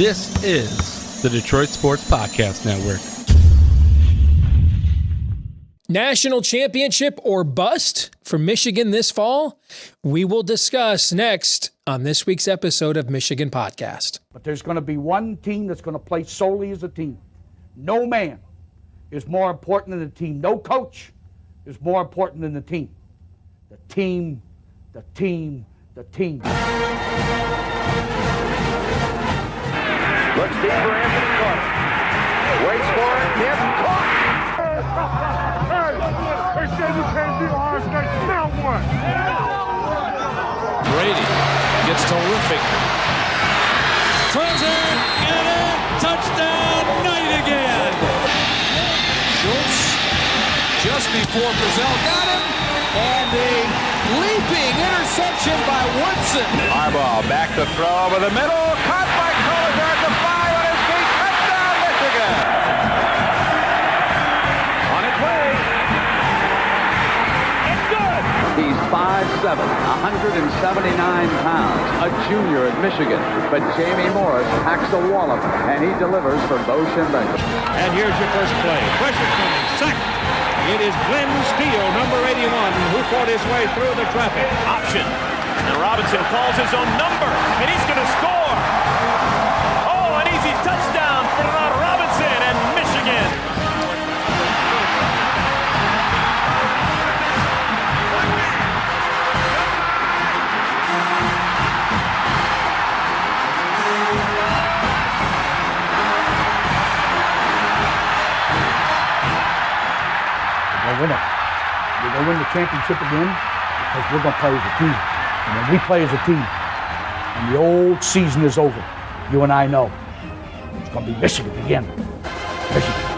This is the Detroit Sports Podcast Network. National championship or bust for Michigan this fall? We will discuss next on this week's episode of Michigan Podcast. But there's going to be one team that's going to play solely as a team. No man is more important than the team. No coach is more important than the team. The team, the team, the team. Looks deep for Anthony Carter. Waits for it. Hit. Caught. They said you can't be Ohio State. Now what? Brady gets terrific. Throws it. Get it. Touchdown. Knight again. Schultz just before Brazil got him. And a leaping interception by Woodson. Harbaugh back to throw over the middle. Caught by Collier at the 5 on his feet. Touchdown, Michigan. On its way. It's good. He's 5'7", 179 pounds, a junior at Michigan. But Jamie Morris packs a wallop, and he delivers for Bo Schembechler. And here's your first play. Pressure coming. Sacked. It is Glenn Steele, number 81, who fought his way through the traffic. Option. And Robinson calls his own number, and he's going to score. Oh, an easy touchdown for Robinson and Michigan. Win it. We're going to win the championship again because we're going to play as a team. And when we play as a team and the old season is over, you and I know it's going to be Michigan again. Michigan.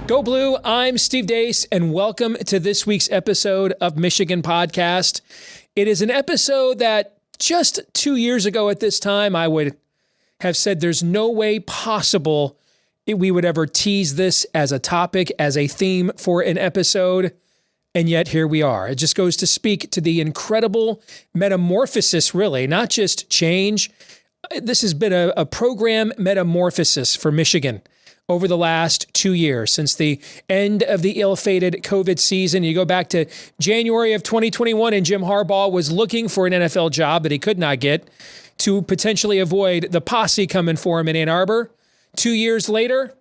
Go Blue, I'm Steve Deace, and welcome to this week's episode of Michigan Podcast. It is an episode that just 2 years ago at this time, I would have said there's no way possible we would ever tease this as a topic, as a theme for an episode, and yet here we are. It just goes to speak to the incredible metamorphosis, really, not just change. This has been a program metamorphosis for Michigan over the last 2 years, since the end of the ill-fated COVID season. You go back to January of 2021, and Jim Harbaugh was looking for an NFL job that he could not get to potentially avoid the posse coming for him in Ann Arbor. 2 years later,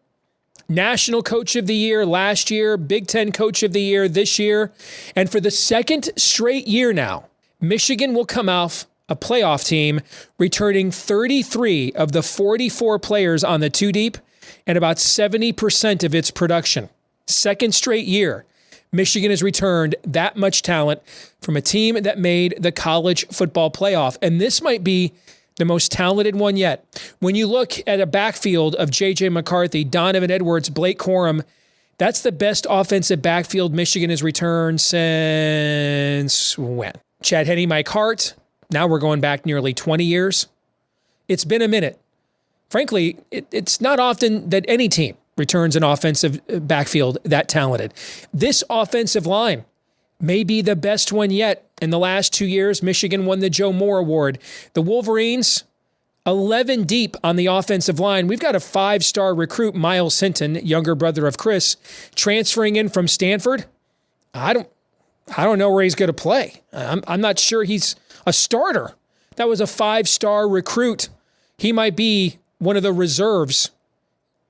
National Coach of the Year last year, Big Ten Coach of the Year this year. And for the second straight year now, Michigan will come off a playoff team, returning 33 of the 44 players on the two deep and about 70% of its production. Second straight year, Michigan has returned that much talent from a team that made the college football playoff. And this might be the most talented one yet. When you look at a backfield of J.J. McCarthy, Donovan Edwards, Blake Corum, that's the best offensive backfield Michigan has returned since when? Chad Henne, Mike Hart. Now we're going back nearly 20 years. It's been a minute. Frankly, it's not often that any team returns an offensive backfield that talented. This offensive line may be the best one yet. In the last 2 years, Michigan won the Joe Moore Award. The Wolverines, 11 deep on the offensive line. We've got a 5-star recruit, Miles Hinton, younger brother of Chris, transferring in from Stanford. I don't know where he's going to play. I'm not sure he's a starter. That was a 5-star recruit. He might be one of the reserves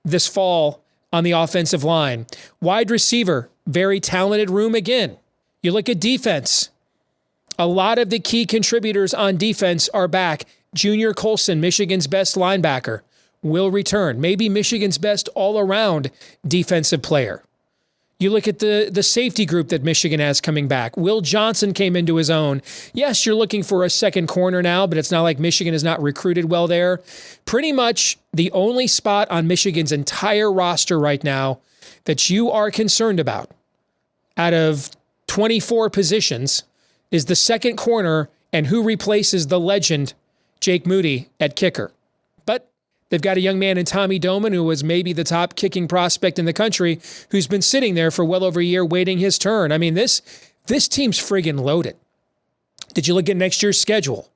this fall on the offensive line. Wide receiver, very talented room again. You look at defense. A lot of the key contributors on defense are back. Junior Colson, Michigan's best linebacker, will return. Maybe Michigan's best all-around defensive player. You look at the safety group that Michigan has coming back. Will Johnson came into his own. Yes, you're looking for a second corner now, but it's not like Michigan has not recruited well there. Pretty much the only spot on Michigan's entire roster right now that you are concerned about out of 24 positions is the second corner and who replaces the legend Jake Moody at kicker. But they've got a young man in Tommy Doman who was maybe the top kicking prospect in the country who's been sitting there for well over a year waiting his turn. I mean, this team's friggin' loaded. Did you look at next year's schedule?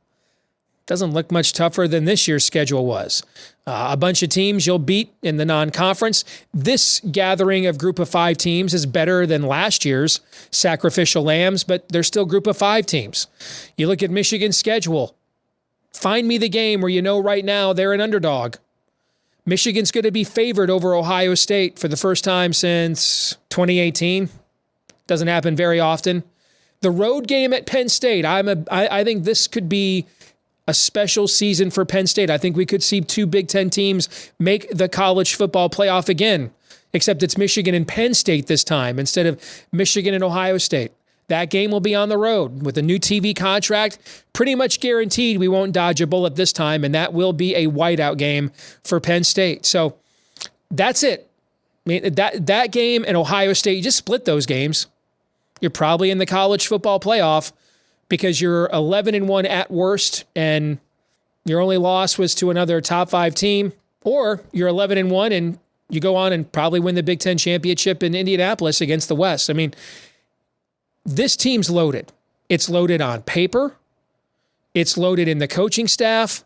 Doesn't look much tougher than this year's schedule was. A bunch of teams you'll beat in the non-conference. This gathering of group of 5 teams is better than last year's sacrificial lambs, but they're still group of 5 teams. You look at Michigan's schedule. Find me the game where you know right now they're an underdog. Michigan's going to be favored over Ohio State for the first time since 2018. Doesn't happen very often. The road game at Penn State, I think this could be a special season for Penn State. I think we could see 2 Big Ten teams make the college football playoff again, except it's Michigan and Penn State this time instead of Michigan and Ohio State. That game will be on the road with a new TV contract. Pretty much guaranteed we won't dodge a bullet this time, and that will be a whiteout game for Penn State. So that's it. I mean, that game and Ohio State, you just split those games. You're probably in the college football playoff because you're 11-1 at worst, and your only loss was to another top 5 team, or you're 11-1 and you go on and probably win the Big Ten championship in Indianapolis against the West. I mean, this team's loaded. It's loaded on paper. It's loaded in the coaching staff.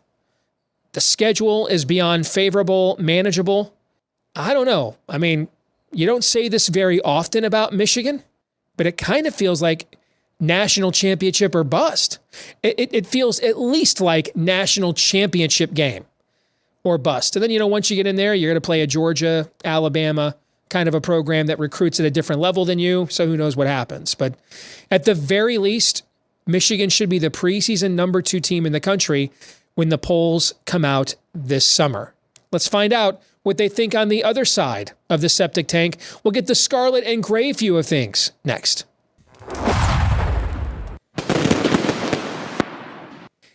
The schedule is beyond favorable, manageable. I don't know. I mean, you don't say this very often about Michigan, but it kind of feels like national championship or bust. It feels at least like national championship game or bust. And then, once you get in there, you're going to play a Georgia, Alabama kind of a program that recruits at a different level than you. So who knows what happens. But at the very least, Michigan should be the preseason number 2 team in the country when the polls come out this summer. Let's find out what they think on the other side of the septic tank. We'll get the scarlet and gray view of things next.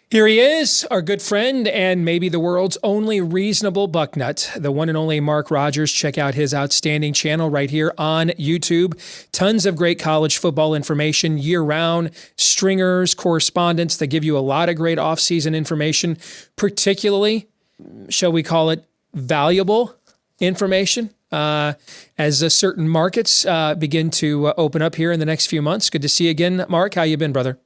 Here he is, our good friend and maybe the world's only reasonable bucknut, the one and only Mark Rogers. Check out his outstanding channel right here on YouTube. Tons of great college football information year-round, stringers, correspondence that give you a lot of great off-season information, particularly, shall we call it, valuable information as certain markets begin to open up here in the next few months. Good to see you again, Mark. How you been, brother?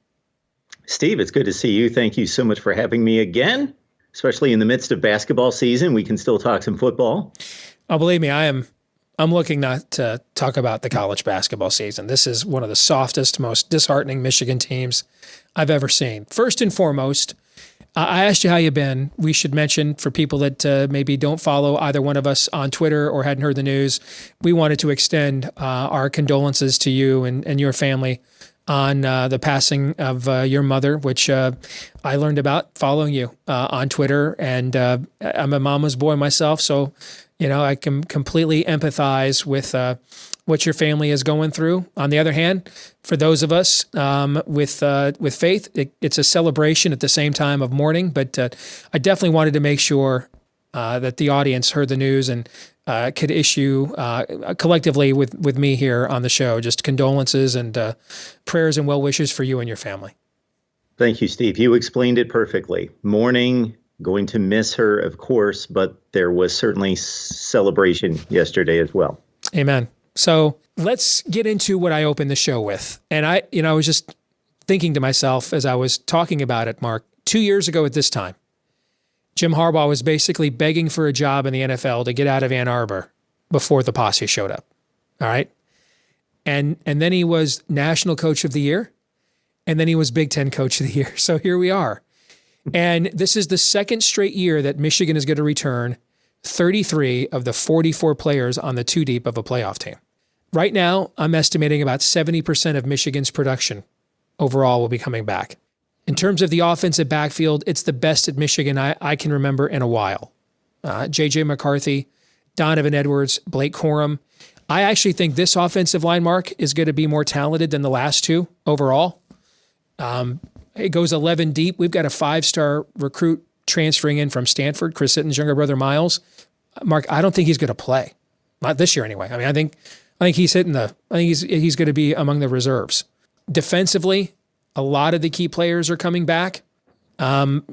Steve, it's good to see you. Thank you so much for having me again, especially in the midst of basketball season. We can still talk some football. Oh, believe me, I'm looking not to talk about the college basketball season. This is one of the softest, most disheartening Michigan teams I've ever seen. First and foremost, I asked you how you've been. We should mention for people that maybe don't follow either one of us on Twitter or hadn't heard the news, we wanted to extend our condolences to you and your family on the passing of your mother, which I learned about following you on Twitter. And I'm a mama's boy myself, so I can completely empathize with what your family is going through. On the other hand, for those of us with faith, it's a celebration at the same time of mourning. But I definitely wanted to make sure that the audience heard the news and could issue collectively with me here on the show just condolences and prayers and well wishes for you and your family. Thank you, Steve. You explained it perfectly. Mourning, going to miss her, of course, but there was certainly celebration yesterday as well. Amen. So let's get into what I opened the show with. And I was just thinking to myself as I was talking about it, Mark, 2 years ago at this time, Jim Harbaugh was basically begging for a job in the NFL to get out of Ann Arbor before the posse showed up. All right. And then he was National Coach of the Year. And then he was Big Ten Coach of the Year. So here we are. And this is the second straight year that Michigan is going to return 33 of the 44 players on the 2 deep of a playoff team. Right now, I'm estimating about 70% of Michigan's production overall will be coming back. In terms of the offensive backfield, it's the best at Michigan I can remember in a while. J.J. McCarthy, Donovan Edwards, Blake Corum. I actually think this offensive line, Mark, is going to be more talented than the last 2 overall. It goes 11 deep. We've got a 5-star recruit transferring in from Stanford, Chris Sitton's younger brother, Miles. Mark, I don't think he's going to play. Not this year anyway. I mean, I think he's hitting I think he's going to be among the reserves. Defensively, a lot of the key players are coming back.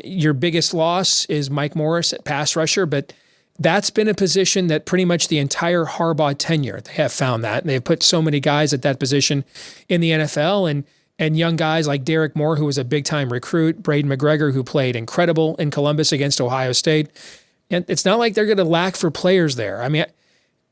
Your biggest loss is Mike Morris at pass rusher, but that's been a position that pretty much the entire Harbaugh tenure, they have found that. And they've put so many guys at that position in the NFL, and young guys like Derek Moore, who was a big-time recruit, Braden McGregor, who played incredible in Columbus against Ohio State. And it's not like they're going to lack for players there. I mean,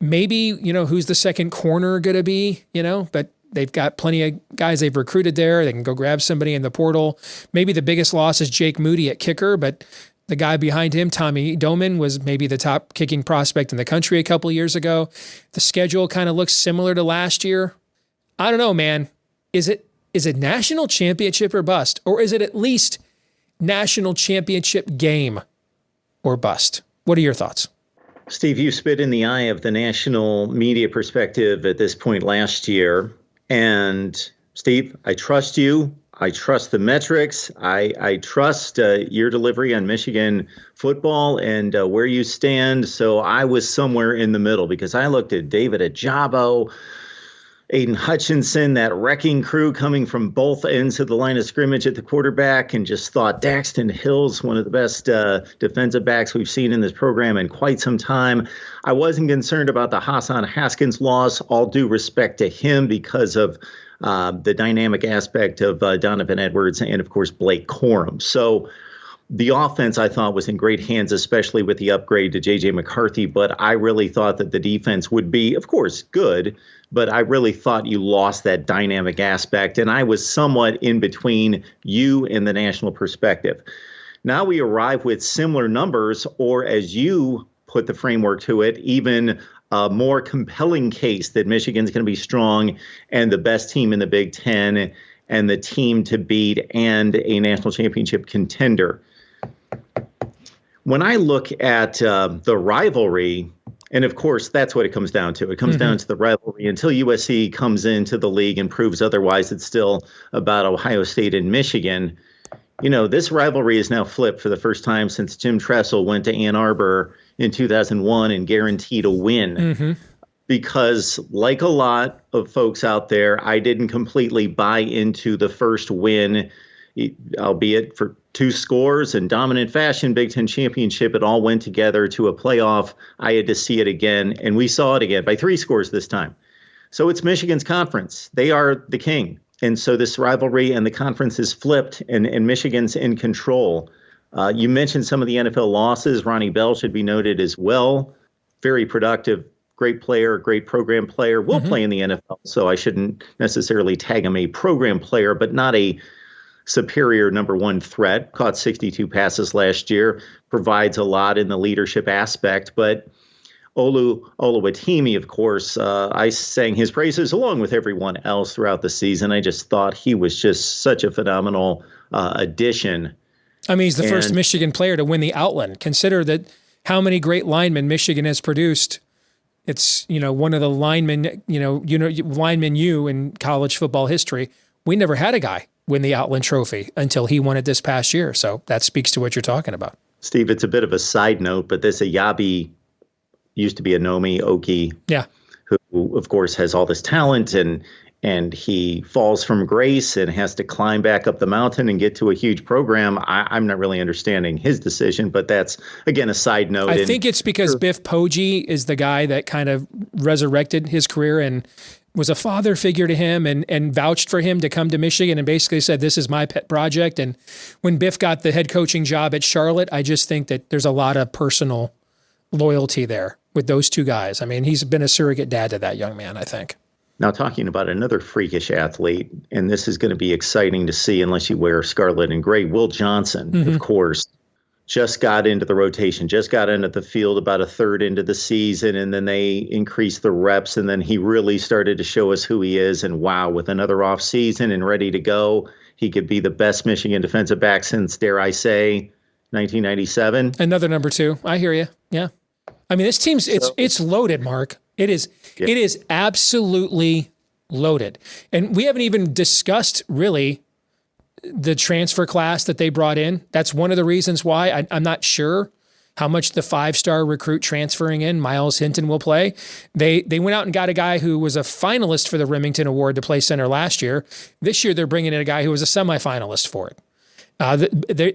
maybe, who's the second corner going to be, but they've got plenty of guys they've recruited there. They can go grab somebody in the portal. Maybe the biggest loss is Jake Moody at kicker, but the guy behind him, Tommy Doman, was maybe the top kicking prospect in the country a couple of years ago. The schedule kind of looks similar to last year. I don't know, man. Is it national championship or bust? Or is it at least national championship game or bust? What are your thoughts? Steve, you spit in the eye of the national media perspective at this point last year. And Steve, I trust you. I trust the metrics. I trust your delivery on Michigan football and where you stand. So I was somewhere in the middle because I looked at David Ajabo, Aiden Hutchinson, that wrecking crew coming from both ends of the line of scrimmage at the quarterback, and just thought Daxton Hill's one of the best defensive backs we've seen in this program in quite some time. I wasn't concerned about the Hassan Haskins loss, all due respect to him because of the dynamic aspect of Donovan Edwards and, of course, Blake Corum. So the offense, I thought, was in great hands, especially with the upgrade to J.J. McCarthy. But I really thought that the defense would be, of course, good. But I really thought you lost that dynamic aspect. And I was somewhat in between you and the national perspective. Now we arrive with similar numbers, or as you put the framework to it, even a more compelling case that Michigan's going to be strong and the best team in the Big Ten and the team to beat and a national championship contender. When I look at the rivalry, and of course, that's what it comes down to. It comes down to the rivalry. Until USC comes into the league and proves otherwise, it's still about Ohio State and Michigan. This rivalry is now flipped for the first time since Jim Tressel went to Ann Arbor in 2001 and guaranteed a win. Because like a lot of folks out there, I didn't completely buy into the first win, albeit for 2 scores in dominant fashion, Big Ten championship. It all went together to a playoff. I had to see it again, and we saw it again by 3 scores this time. So it's Michigan's conference. They are the king. And so this rivalry and the conference is flipped, and Michigan's in control. You mentioned some of the NFL losses. Ronnie Bell should be noted as well. Very productive, great player, great program player. Will play in the NFL, so I shouldn't necessarily tag him a program player, but not a superior number 1 threat. Caught 62 passes last year, provides a lot in the leadership aspect. But Oluwatimi, of course, I sang his praises along with everyone else throughout the season. I just thought he was just such a phenomenal addition. I mean, he's the first Michigan player to win the Outland. Consider that how many great linemen Michigan has produced. It's, one of the linemen, linemen in college football history. We never had a guy win the Outland Trophy until he won it this past year. So that speaks to what you're talking about. Steve, it's a bit of a side note, but this Ayabi used to be a Nomi Oki, who, of course, has all this talent, and he falls from grace and has to climb back up the mountain and get to a huge program. I'm not really understanding his decision, but that's, again, a side note. I think it's because Biff Poggi is the guy that kind of resurrected his career and was a father figure to him and vouched for him to come to Michigan and basically said, this is my pet project. And when Biff got the head coaching job at Charlotte, I just think that there's a lot of personal loyalty there with those 2 guys. I mean, he's been a surrogate dad to that young man, I think. Now, talking about another freakish athlete, and this is going to be exciting to see unless you wear scarlet and gray, Will Johnson, of course, just got into the rotation, just got into the field about a third into the season, and then they increased the reps, and then he really started to show us who he is. And wow, with another off season and ready to go, he could be the best Michigan defensive back since, dare I say, 1997. Another number 2. I hear you. Yeah. I mean, this team's, it's loaded, Mark. It is absolutely loaded. And we haven't even discussed really the transfer class that they brought in. That's one of the reasons why I'm not sure how much the 5-star recruit transferring in, Miles Hinton, will play. They went out and got a guy who was a finalist for the Remington Award to play center last year. This year, they're bringing in a guy who was a semifinalist for it.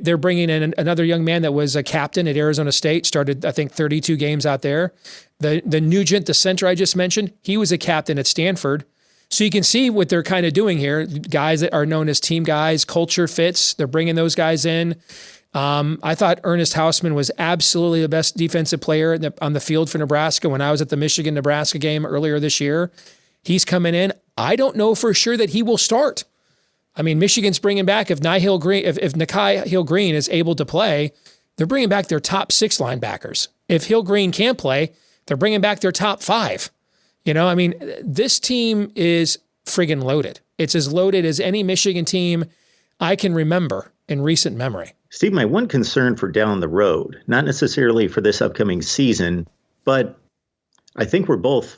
They're bringing in another young man that was a captain at Arizona State, started, I think, 32 games out there. The Nugent, the center I just mentioned, he was a captain at Stanford. So you can see what they're kind of doing here. Guys that are known as team guys, culture fits, they're bringing those guys in. I thought Ernest Hausman was absolutely the best defensive player on the field for Nebraska when I was at the Michigan-Nebraska game earlier this year. He's coming in. I don't know for sure that he will start. I mean, Michigan's bringing back, if Nakai Hill-Green is able to play, they're bringing back their top 6 linebackers. If Hill-Green can't play, they're bringing back their top 5. You know, I mean, this team is friggin' loaded. It's as loaded as any Michigan team I can remember in recent memory. Steve, my one concern for down the road, not necessarily for this upcoming season, but I think we're both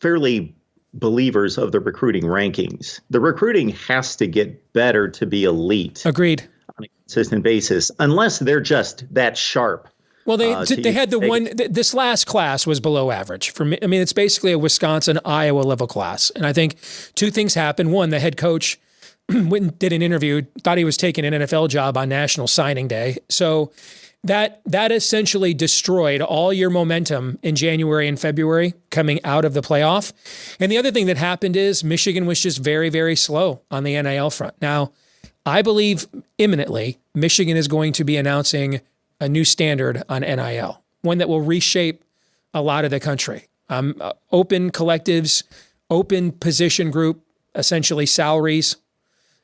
fairly believers of the recruiting rankings. The recruiting has to get better to be elite. Agreed. On a consistent basis, unless they're just that sharp. Well, they had the one. This last class was below average for me. I mean, it's basically a Wisconsin, Iowa level class, and I think 2 things happened. One, the head coach went and did an interview, thought he was taking an NFL job on National Signing Day, so that essentially destroyed all your momentum in January and February coming out of the playoff. And the other thing that happened is Michigan was just very, very slow on the NIL front. Now, I believe imminently Michigan is going to be announcing a new standard on NIL, one that will reshape a lot of the country. Open collectives, open position group, essentially salaries.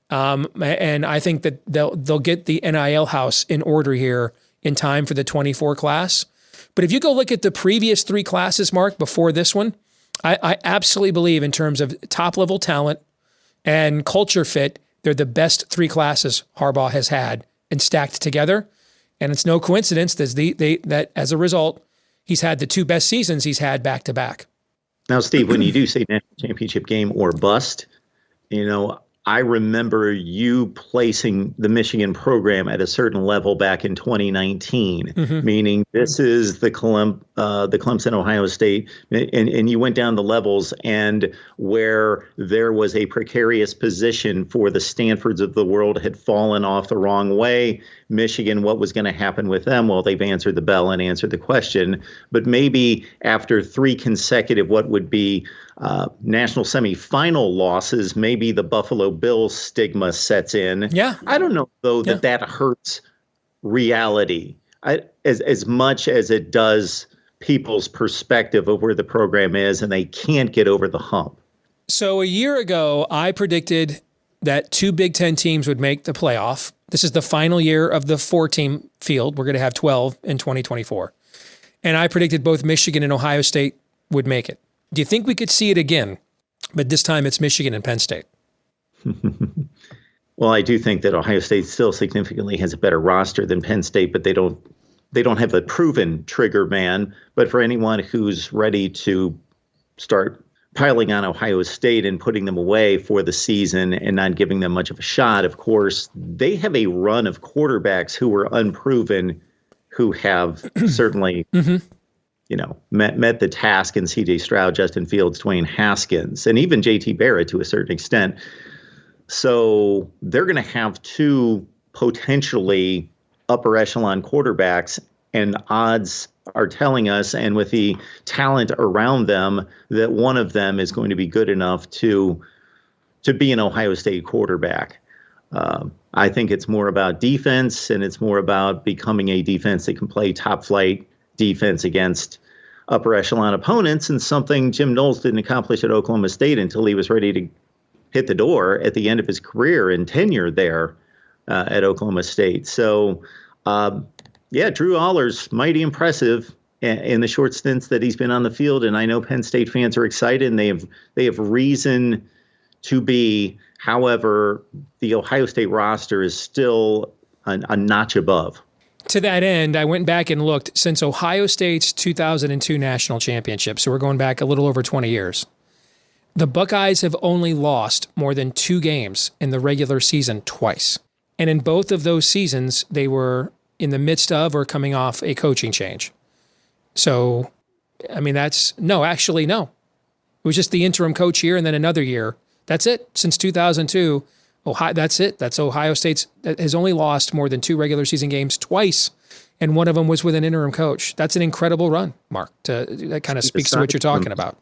And I think that they'll get the NIL house in order here in time for the 24 class. But if you go look at the previous 3 classes, Mark, before this one, I absolutely believe in terms of top-level talent and culture fit, they're the best 3 classes Harbaugh has had and stacked together. And it's no coincidence that as a result, he's had the 2 best seasons he's had back-to-back. Now, Steve, when you do say national championship game or bust, I remember you placing the Michigan program at a certain level back in 2019, meaning this is the Clemson, Ohio State, and you went down the levels, and where there was a precarious position for the Stanfords of the world had fallen off the wrong way. Michigan, what was going to happen with them? Well, they've answered the bell and answered the question. But maybe after 3 consecutive, what would be national semifinal losses, maybe the Buffalo Bills stigma sets in. Yeah. I don't know, though, that hurts reality as much as it does people's perspective of where the program is, and they can't get over the hump. So a year ago, I predicted that 2 Big Ten teams would make the playoff. This is the final year of the 4-team field. We're going to have 12 in 2024. And I predicted both Michigan and Ohio State would make it. Do you think we could see it again? But this time it's Michigan and Penn State. Well, I do think that Ohio State still significantly has a better roster than Penn State, but they don't have a proven trigger man. But for anyone who's ready to start piling on Ohio State and putting them away for the season and not giving them much of a shot, of course, they have a run of quarterbacks who were unproven, who have certainly met the task in C.J. Stroud, Justin Fields, Dwayne Haskins, and even J.T. Barrett to a certain extent. So they're going to have 2 potentially upper echelon quarterbacks, and odds are telling us, and with the talent around them, that one of them is going to be good enough to be an Ohio State quarterback. I think it's more about defense, and it's more about becoming a defense that can play top flight defense against upper echelon opponents, and something Jim Knowles didn't accomplish at Oklahoma State until he was ready to hit the door at the end of his career and tenure there at Oklahoma State. So, Drew Aller's mighty impressive in the short stints that he's been on the field, and I know Penn State fans are excited, and they have reason to be. However, the Ohio State roster is still a notch above. To that end, I went back and looked since Ohio State's 2002 national championship, so we're going back a little over 20 years. The Buckeyes have only lost more than 2 games in the regular season twice. And in both of those seasons, they were in the midst of or coming off a coaching change. So, I mean, no. It was just the interim coach year and then another year. That's it. Since 2002, that's it. That's Ohio State's has only lost more than 2 regular season games twice, and one of them was with an interim coach. That's an incredible run, Mark. That kind of speaks to what you're talking about.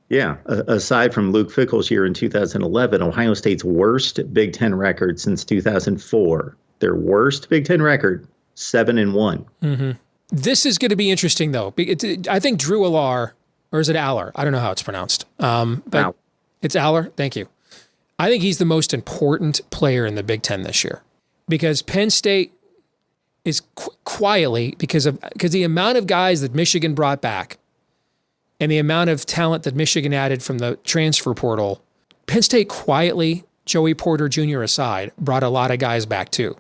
Yeah. Aside from Luke Fickell's year in 2011, Ohio State's worst Big Ten record since 2004. Their worst Big Ten record, 7-1. Mm-hmm. This is going to be interesting, though. I think Drew Aller, or is it Aller? I don't know how it's pronounced. But it's Aller. Thank you. I think he's the most important player in the Big Ten this year because Penn State is quietly, because the amount of guys that Michigan brought back and the amount of talent that Michigan added from the transfer portal, Penn State quietly, Joey Porter Jr. aside, brought a lot of guys back too.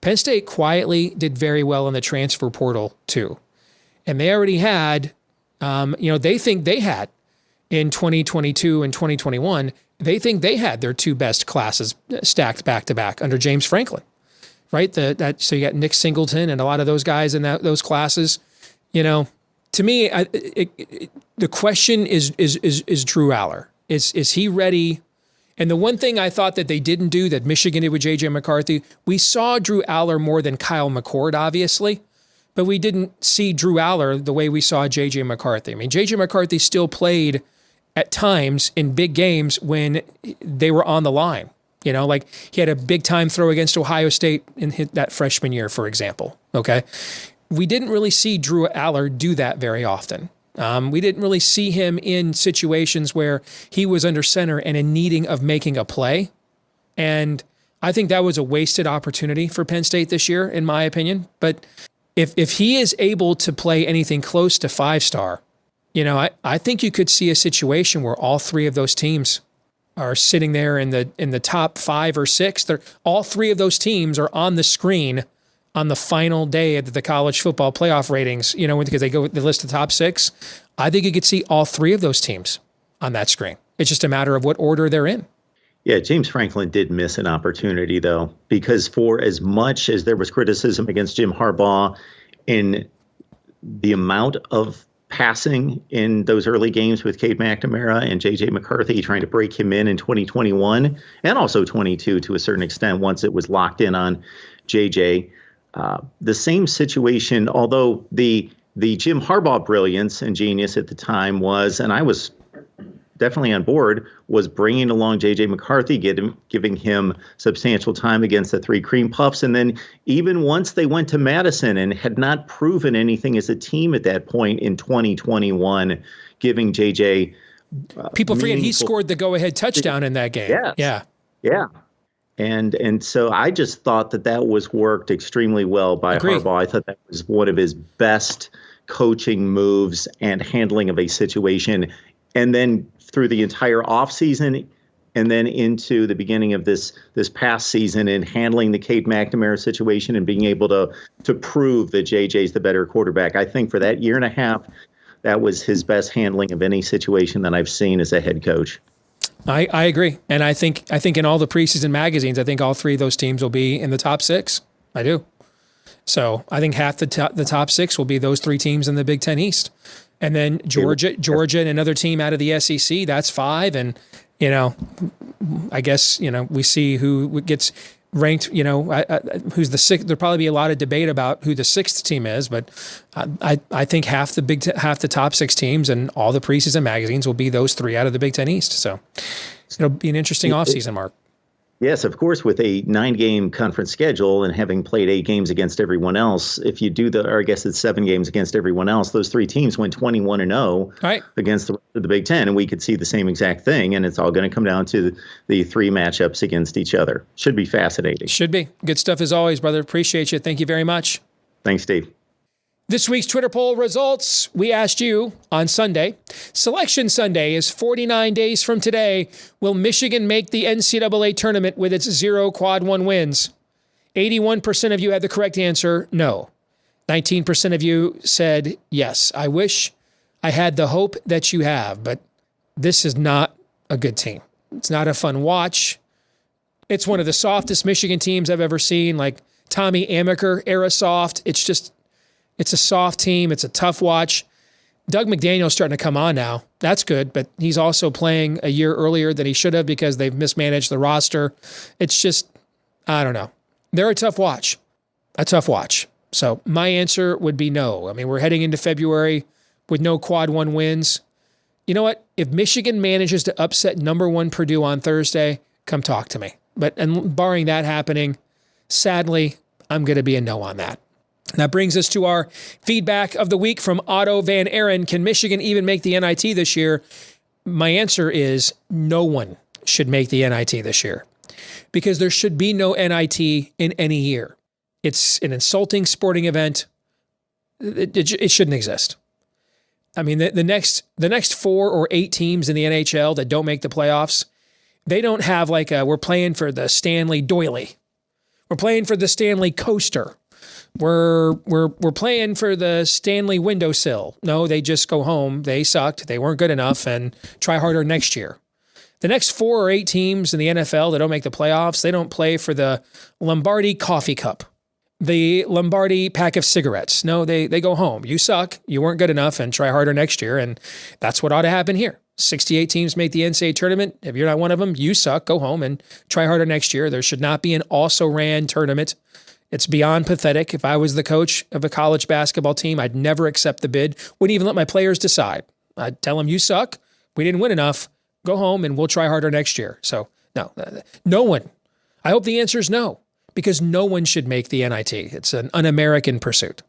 Penn State quietly did very well in the transfer portal too. And they already had, they think they had in 2022 and 2021, they think they had their 2 best classes stacked back to back under James Franklin, right? So you got Nick Singleton and a lot of those guys in those classes. To me, the question is Drew Aller. Is he ready? And the one thing I thought that they didn't do that Michigan did with J.J. McCarthy, we saw Drew Aller more than Kyle McCord, obviously, but we didn't see Drew Aller the way we saw J.J. McCarthy. I mean, J.J. McCarthy still played at times in big games when they were on the line. Like he had a big time throw against Ohio State in that freshman year, for example. Okay. We didn't really see Drew Aller do that very often. We didn't really see him in situations where he was under center and in needing of making a play. And I think that was a wasted opportunity for Penn State this year, in my opinion. But if he is able to play anything close to 5-star, I think you could see a situation where all 3 of those teams are sitting there in the top 5 or 6. All 3 of those teams are on the screen on the final day of the college football playoff ratings, because they list the top 6. I think you could see all 3 of those teams on that screen. It's just a matter of what order they're in. Yeah, James Franklin did miss an opportunity, though, because for as much as there was criticism against Jim Harbaugh in the amount of passing in those early games with Cade McNamara and J.J. McCarthy trying to break him in 2021 and also 22 to a certain extent once it was locked in on J.J., the same situation, although the Jim Harbaugh brilliance and genius at the time was, and I was definitely on board, was bringing along J.J. McCarthy, giving him substantial time against the 3 Cream Puffs. And then even once they went to Madison and had not proven anything as a team at that point in 2021, giving J.J. People forget he scored the go-ahead touchdown in that game. Yes. Yeah. And so I just thought that was worked extremely well by Harbaugh. I thought that was one of his best coaching moves and handling of a situation. And then through the entire offseason and then into the beginning of this past season and handling the Cade McNamara situation and being able to prove that JJ's the better quarterback. I think for that year and a half, that was his best handling of any situation that I've seen as a head coach. I agree. And I think in all the preseason magazines, I think all 3 of those teams will be in the top 6. I do. So I think half the top 6 will be those 3 teams in the Big Ten East. And then Georgia and another team out of the SEC, that's 5. And, I guess, we see who gets ranked, who's the 6th. There'll probably be a lot of debate about who the 6th team is, but I think half the top 6 teams and all the preseason magazines will be those 3 out of the Big Ten East. So it'll be an interesting offseason, Mark. Yes, of course, with a 9-game conference schedule and having played 8 games against everyone else, if you do or I guess it's 7 games against everyone else, those 3 teams went 21-0 against the rest of the Big Ten, and we could see the same exact thing, and it's all going to come down to the 3 matchups against each other. Should be fascinating. Should be. Good stuff as always, brother. Appreciate you. Thank you very much. Thanks, Steve. This week's Twitter poll results, we asked you on Sunday. Selection Sunday is 49 days from today. Will Michigan make the NCAA tournament with its 0 quad 1 wins? 81% of you had the correct answer, no. 19% of you said yes. I wish I had the hope that you have, but this is not a good team. It's not a fun watch. It's one of the softest Michigan teams I've ever seen. Like, Tommy Amaker era soft. It's a soft team. It's a tough watch. Doug McDaniel's starting to come on now. That's good, but he's also playing a year earlier than he should have because they've mismanaged the roster. It's just, I don't know. They're a tough watch. So my answer would be no. I mean, we're heading into February with no quad one wins. You know what? If Michigan manages to upset number 1 Purdue on Thursday, come talk to me. And barring that happening, sadly, I'm going to be a no on that. That brings us to our feedback of the week from Otto Van Aaron. Can Michigan even make the NIT this year? My answer is no one should make the NIT this year because there should be no NIT in any year. It's an insulting sporting event. It shouldn't exist. I mean, the next 4 or 8 teams in the NHL that don't make the playoffs, they don't have like we're playing for the Stanley Doily. We're playing for the Stanley Coaster. We're playing for the Stanley Windowsill. No, they just go home. They sucked. They weren't good enough and try harder next year. The next 4 or 8 teams in the NFL that don't make the playoffs, they don't play for the Lombardi Coffee Cup, the Lombardi pack of cigarettes. No, they go home. You suck. You weren't good enough and try harder next year. And that's what ought to happen here. 68 teams make the NCAA tournament. If you're not one of them, you suck. Go home and try harder next year. There should not be an also-ran tournament. It's beyond pathetic. If I was the coach of a college basketball team, I'd never accept the bid. Wouldn't even let my players decide. I'd tell them, you suck. We didn't win enough. Go home and we'll try harder next year. So no one. I hope the answer is no, because no one should make the NIT. It's an un-American pursuit.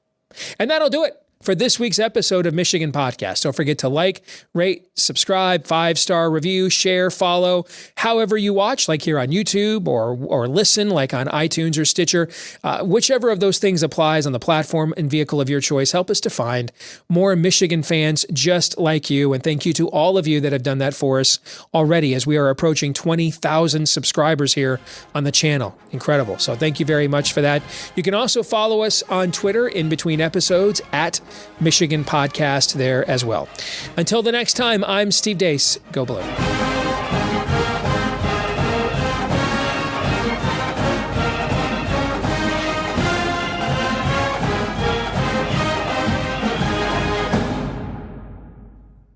And that'll do it for this week's episode of Michigan Podcast. Don't forget to like, rate, subscribe, 5-star review, share, follow, however you watch, like here on YouTube or listen, like on iTunes or Stitcher. Whichever of those things applies on the platform and vehicle of your choice, help us to find more Michigan fans just like you. And thank you to all of you that have done that for us already as we are approaching 20,000 subscribers here on the channel. Incredible. So thank you very much for that. You can also follow us on Twitter in between episodes at Michigan Podcast there as well. Until the next time, I'm Steve Deace. Go Blue.